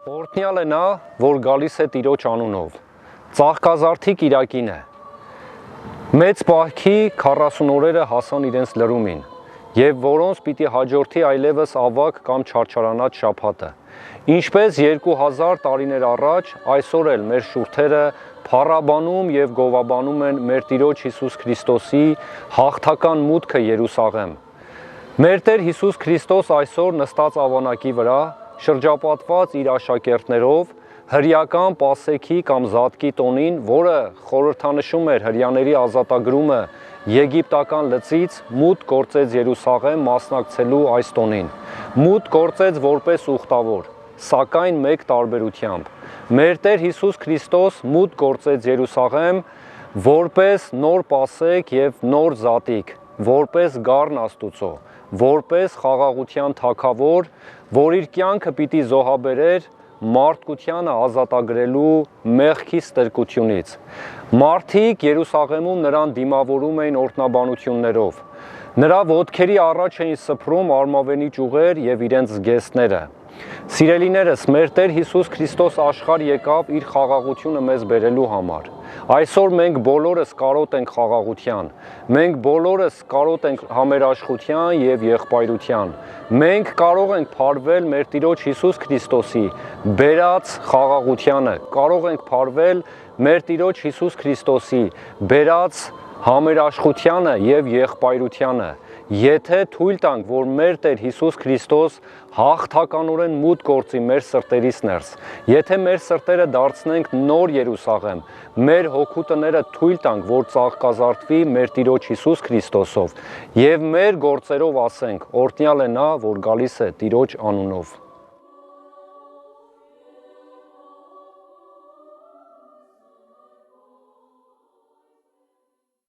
Օրհնյալ է նա, որ գալիս է Տիրոջ անունով, ծաղկազարդի կիրակին է, մեծ պահքի 40 օրերը հասան իրենց լրումին, և որոնց պիտի հաջորդի այլևս ավագ կամ չարչարանած շաբաթը, ինչպես 2000 տարիներ առաջ, այսօր էլ մեր շուրթերը փառաբանում և գովաբանում են մեր Տիրոջ Հիսուս Քրիստոսի հաղթական մուտքը Երուսաղեմ։ Մեր Տեր Հիսուս Քրիստոս այսօր նստած ավանակի վրա, շրջապատված իր աշակերտներով, հրեական Պասեքի կամ Զատկի տոնին, որը խորհրդանշում էր հրեաների ազատագրումը եգիպտական լծից, մուտք գործեց Երուսաղեմ մասնակցելու այս տոնին։ Մուտք գործեց որպես ուխտավոր, սակայն մեկ տարբերությամբ։ Մեր Տեր Հիսուս Քրիստոս մուտք գործեց Երուսաղեմ որպես նոր Պասեք և նոր Զատիկ, որպես գառն Աստուծո, որպես խաղաղության թագավոր, որ իր կյանքը պիտի զոհաբերեր մարդկությանը ազատագրելու մեղքի ստրկությունից։ Մարդիկ Երուսաղեմում նրան դիմավորում էին օրհնաբանություններով։ Նրա ոտքերի առաջ էին սփռում արմավենի ճյուղեր և իրենց զգեստները։ Սիրելիներս, մեր Տեր Հիսուս Քրիստոս աշխարհ եկավ իր խաղաղությունը մեզ բերելու համար։ Այսօր մենք բոլորս կարոտ ենք խաղաղության, մենք բոլորս կարոտ ենք համերաշխության և եղբայրության։ Մենք կարող ենք փարվել մեր Տիրոջ Հիսուս Քրիստոսի բերած խաղաղությանը, կարող ենք փարվել մեր Տիրոջ Հիսուս Քրիստոսի բերած համերաշխությանը և եղբայրությանը, եթե թույլ տանք, որ մեր Տեր Հիսուս Քրիստոս հաղթականորեն մուտք գործի մեր սրտերից ներս, եթե մեր սրտերը դարձնենք նոր Երուսաղեմ, մեր հոգու տները թույլ տանք, որ ծաղկազարդվի մեր Տիրոջ Հիսուս Քրիստոսով, և մեր գործերով ասենք, օրհնյալ է նա, որ գալիս է Տիրոջ անունով։